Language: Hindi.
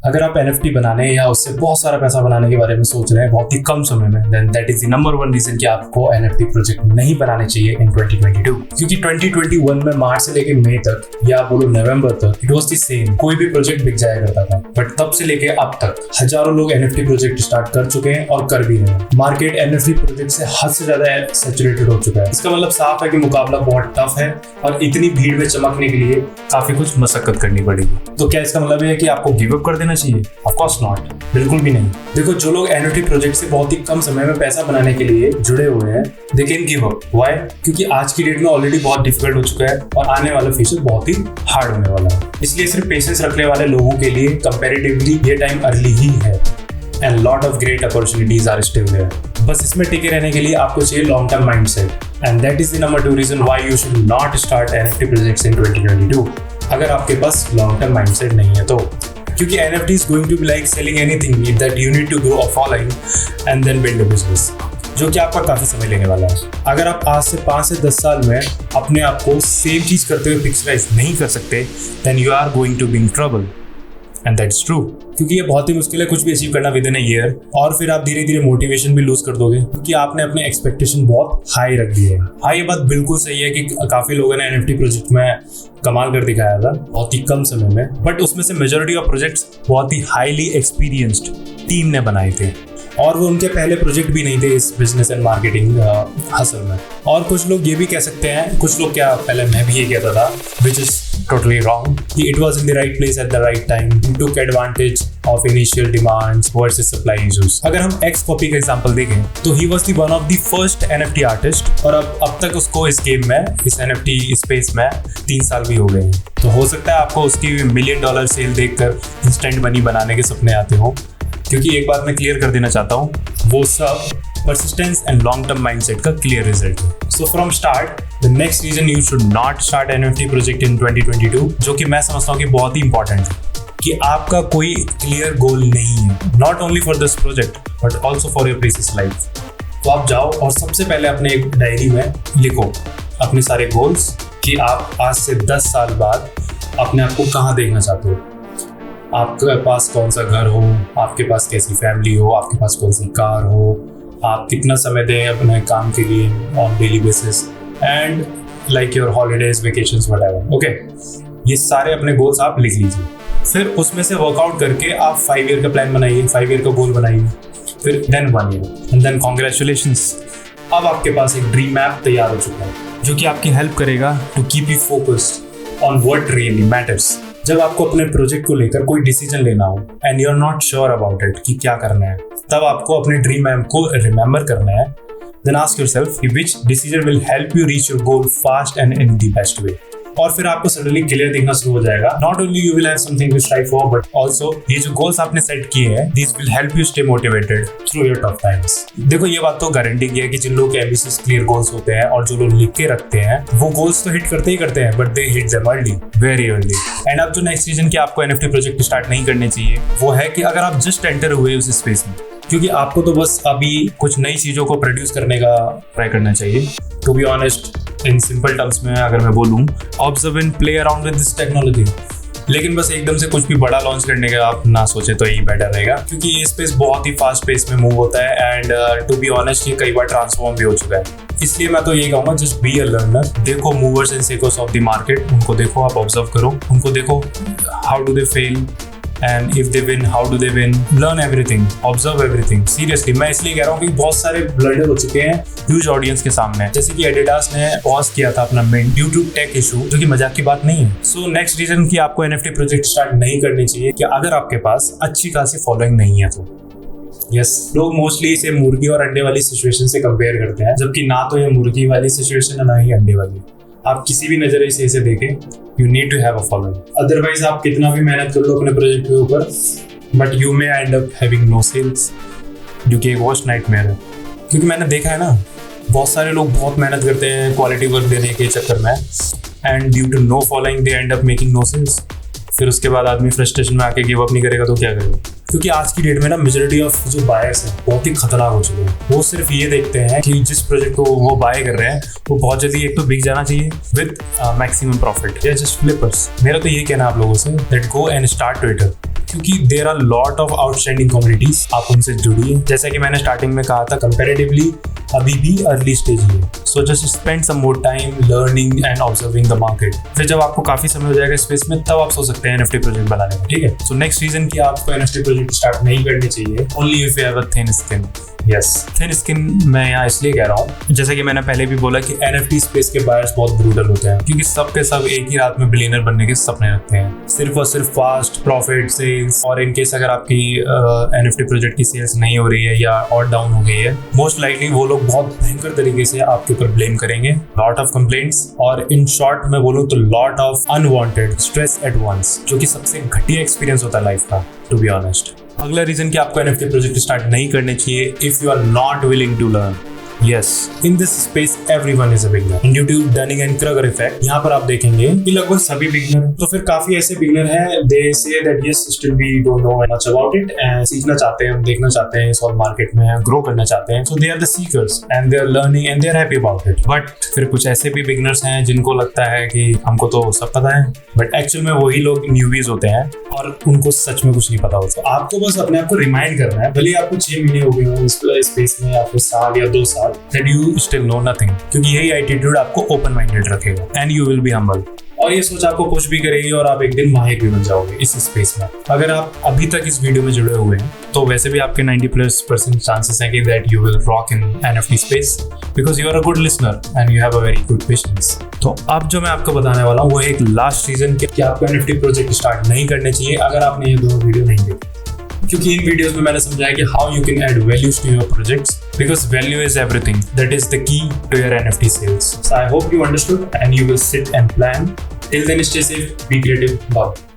अगर आप NFT बनाने या उससे बहुत सारा पैसा बनाने के बारे में सोच रहे हैं बहुत ही कम समय में, then that is the number 1 reason कि आपको NFT प्रोजेक्ट नहीं बनाने चाहिए इन 2022। क्योंकि 2021 में मार्च से लेके मई तक या बोलो नवंबर तक इट वाज द सेम, कोई भी प्रोजेक्ट बिक जाया करता था। बट तब से लेके अब तक हजारों लोग NFT प्रोजेक्ट स्टार्ट कर चुके हैं और कर भी रहे हैं। मार्केट NFT प्रोजेक्ट से हद से ज्यादा सैचुरेटेड हो चुका है। इसका मतलब साफ है कि मुकाबला बहुत टफ है और इतनी भीड़ में चमकने के लिए काफी कुछ मशक्कत करनी पड़ेगी। तो क्या इसका मतलब है कि आपको गिव अप कर देना चाहिए? ऑफ कोर्स नॉट, बिल्कुल भी नहीं। देखो, जो लोग NFT प्रोजेक्ट से बहुत ही कम समय में पैसा बनाने के लिए जुड़े हुए हैं, they can give up. Why? क्योंकि आज की डेट में ऑलरेडी बहुत डिफिकल्ट हो चुका है और आने वाला फ्यूचर बहुत ही हार्ड होने वाला है। इसलिए सिर्फ पेशेंस रखने वाले लोगों के लिए कंपैरेटिवली ये टाइम अर्ली ही है and lot of great opportunities are still there. बस इसमें टिके रहने के लिए आपको चाहिए long term mindset and that is the number 2 reason why you should not start NFT projects in 2022 अगर आपके पास लॉन्ग टर्म माइंडसेट नहीं है तो। क्योंकि NFT is going to be like selling anything that you need to grow a following and then build a business, जो कि आपका काफी समय लेने वाला है। अगर आप आज से 5 से 10 साल में अपने आप को सेम चीज करते हुए फिक्सराइज नहीं कर सकते, then you are going to be in trouble and that's true। क्योंकि ये बहुत ही मुश्किल है कुछ भी अचीव करना विद इन अ ईयर और फिर आप धीरे धीरे मोटिवेशन भी लूज कर दोगे क्योंकि आपने अपने एक्सपेक्टेशन बहुत हाई रख दी है। हाँ, ये बात बिल्कुल सही है कि काफी लोगों ने NFT प्रोजेक्ट में कमाल कर दिखाया था बहुत ही कम समय में, बट उसमें से मेजॉरिटी ऑफ प्रोजेक्ट्स बहुत ही हाईली एक्सपीरियंस्ड टीम ने बनाए थे और वो उनके पहले प्रोजेक्ट भी नहीं थे इस बिजनेस एंड मार्केटिंग हसल में। और कुछ लोग ये भी कह सकते हैं, कुछ लोग क्या, पहले मैं भी ये कहता था, विच इज टोटली रॉन्ग, कि it was in the right place at the right time, took advantage of initial demands versus supply issues. अगर हम एक्स कॉपी का एग्जांपल देखें तो he was the one of the first NFT artist और अब तक उसको इस गेम में, इस NFT स्पेस में 3 साल भी हो गए हैं। तो हो सकता है आपको उसकी $1 मिलियन सेल देखकर इंस्टेंट मनी बनाने के सपने आते हो, क्योंकि एक बात मैं क्लियर कर देना चाहता हूँ, वो सब persistence and long term mindset का क्लियर रिजल्ट है। So from start, the next reason you should not start NFT project in 2022, जो कि मैं समझता हूँ कि बहुत ही इंपॉर्टेंट है, कि आपका कोई क्लियर गोल नहीं है, not only for this project but also for your precious life। तो आप जाओ और सबसे पहले अपने एक डायरी में लिखो अपने सारे गोल्स कि आप आज से 10 साल बाद अपने आप को कहाँ देखना चाहते हो। आपके पास कौन सा घर हो, आपके पास कैसी फैमिली हो, आपके पास कौन सी कार हो, आप कितना समय दें अपने काम के लिए on daily basis and like your holidays, vacations, whatever. Okay, ये सारे अपने गोल्स आप लिख लीजिए। फिर उसमें से वर्कआउट करके आप 5 ईयर का प्लान बनाइए, 5 ईयर का गोल बनाइए, फिर then 1 year and then congratulations, अब आपके पास एक ड्रीम मैप तैयार हो चुका है जो कि आपकी हेल्प करेगा to keep you focused on what really matters. जब आपको अपने प्रोजेक्ट को लेकर कोई डिसीजन लेना हो and you are not sure about it कि क्या करना है, तब आपको अपने ड्रीम मैप को रिमेंबर करना है। Then ask yourself which decision will help you reach your goal fast and in the best way. और फिर आपको सडनली क्लियर दिखना शुरू हो जाएगा। Not only you will have something to strive for, but also ये जो गोल्स आपने सेट किए हैं, this will help you stay motivated through your tough times. देखो, ये बात तो गारंटी की है कि जिन लोगों के एम्बिशियस क्लियर गोल्स होते हैं और जो लोग लिख के रखते हैं, वो गोल्स तो हिट करते ही करते हैं, but they hit them early, very early. And अब जो नेक्स्ट रीजन कि आपको NFT प्रोजेक्ट स्टार्ट नहीं करने चाहिए, वो है कि अगर आप जस्ट एंटर हुए उस स्पेस में, क्योंकि आपको तो बस अभी कुछ नई चीजों को प्रोड्यूस करने का ट्राई करना चाहिए। To be honest, in simple terms में अगर मैं बोलूँ, observe and play around with this technology. लेकिन बस एकदम से कुछ भी बड़ा लॉन्च करने का आप ना सोचे तो यही बेटर रहेगा, क्योंकि ये स्पेस बहुत ही फास्ट पेस में मूव होता है एंड टू बी ऑनेस्ट ये कई बार ट्रांसफॉर्म भी हो चुका है। इसलिए मैं तो यही कहूँगा, जस्ट बी अ लर्नर। देखो movers and shakers of the market, उनको देखो, आप ऑब्जर्व करो, उनको देखो how do they fail and if they win, how do they win? Learn everything, observe everything. Seriously, मैं इसलिए कह रहा हूँ कि बहुत सारे ब्लंडर हो चुके हैं ह्यूज ऑडियंस के सामने, जैसे कि एडिडास ने पॉज किया था अपना mint due to tech issue, जो कि मजाक की बात नहीं है। सो नेक्स्ट रीजन कि आपको NFT प्रोजेक्ट स्टार्ट नहीं करनी चाहिए कि अगर आपके पास अच्छी खासी फॉलोइंग नहीं है तो। यस, लोग मोस्टली इसे मुर्गी और अंडे वाली सिचुएशन से कंपेयर करते हैं, जबकि ना तो ये मुर्गी वाली सिचुएशन है ना ही अंडे वाली। आप किसी भी नजरिए से इसे देखें, you need to have a following. Otherwise आप कितना भी मेहनत कर लो अपने प्रोजेक्ट के ऊपर, but you may end up having no sales, जो कि एक वर्स्ट नाइटमेयर है। क्योंकि मैंने देखा है ना, बहुत सारे लोग बहुत मेहनत करते हैं क्वालिटी वर्क देने के चक्कर में and due to no following they end up making no sales. फिर उसके बाद आदमी फ्रस्ट्रेशन में आके गिव अप नहीं करेगा तो क्या करेगा? क्योंकि आज की डेट में ना मेजॉरिटी ऑफ जो बायर्स हैं बहुत ही खतरनाक हो चुके हैं। वो सिर्फ ये देखते हैं कि जिस प्रोजेक्ट को वो बाय कर रहे हैं वो बहुत जल्दी एक तो बिक जाना चाहिए विद मैक्सिमम प्रॉफिट, या जस्ट फ्लिपर्स। मेरा तो ये कहना है आप लोगों से, that go and start Twitter, क्योंकि there are lot of outstanding communities, आप उनसे जुड़िए। जैसा कि मैंने स्टार्टिंग में कहा था, कंपैरेटिवली अभी भी अर्ली स्टेज ही है, so just spend some more time learning and observing the market. फिर जब आपको काफी समय हो जाएगा स्पेस में, तब आप सोच सकते हैं NFT प्रोजेक्ट बनाने में, ठीक है। सो नेक्स्ट रीजन कि आपको NFT प्रोजेक्ट स्टार्ट नहीं करनी चाहिए, only if you have a thin skin. Yes, thin skin मैं यहाँ इसलिए कह रहा हूँ, जैसे कि मैंने पहले भी बोला कि NFT स्पेस के बायर्स बहुत ब्रूटल होते हैं, क्योंकि सब के सब एक ही रात में बिलियनर बनने के सपने रखते हैं, सिर्फ और सिर्फ फास्ट प्रॉफिट, सेल्स। और इन केस अगर आपकी NFT प्रोजेक्ट की सेल्स नहीं हो रही है या और डाउन हो गई है, मोस्ट लाइकली वो लोग बहुत भयंकर तरीके से आपके ऊपर ब्लेम करेंगे, लॉट ऑफ कंप्लेंट्स, और इन शॉर्ट मैं बोलूँ तो lot of unwanted stress at once, जो कि सबसे घटिया एक्सपीरियंस होता है लाइफ का, टू बी ऑनेस्ट। अगला रीजन कि आपको NFT प्रोजेक्ट स्टार्ट नहीं करने चाहिए, if you are not willing to learn. Yes, in this space everyone is a beginner. And due to Dunning-Kruger effect, यहाँ पर आप देखेंगे कि लगभग सभी बिगनर, तो फिर काफी ऐसे बिगनर हैं, they say that yes, still we don't know much about it, and सीखना चाहते हैं, देखना चाहते हैं, इस और मार्केट में ग्रो करना चाहते हैं, so they are the seekers and they are learning and they are happy about it. But फिर कुछ ऐसे भी बिगनर्स हैं जिनको लगता है कि हमको तो सब पता है, बट एक्चुअल में वही लोग न्यूबीज होते हैं और उनको सच में कुछ नहीं पता होता। आपको बस अपने आप को रिमाइंड करना है, भले ही आपको 6 महीने हो गए हो इस स्पेस में, या फिर साल या 2 साल, that you still know nothing, क्योंकि यही एटीट्यूड आपको ओपन माइंडेड रखेगा and you will be humble. और ये सोच आपको पुश भी करेगी और आप एक दिन माहिर भी बन जाओगे इस स्पेस में। अगर आप अभी तक इस वीडियो में जुड़े हुए हैं, तो वैसे भी आपके 90+% चांसेस हैं कि that you will rock in NFT space, because you are a good listener and you have a very good patience. तो अब जो मैं आपको बताने वाला हूँ वो एक लास्ट रीजन कि आपको NFT प्रोजेक्ट स्टार्ट नहीं करने चाहिए अगर आपने ये 2 वीडियो नहीं देखी, क्योंकि इन वीडियोस में मैंने समझाया कि how you can add values to your projects, because value is everything, that is the key to your NFT sales. So I hope you understood and you will sit and plan. Till then, stay safe, be creative, bye.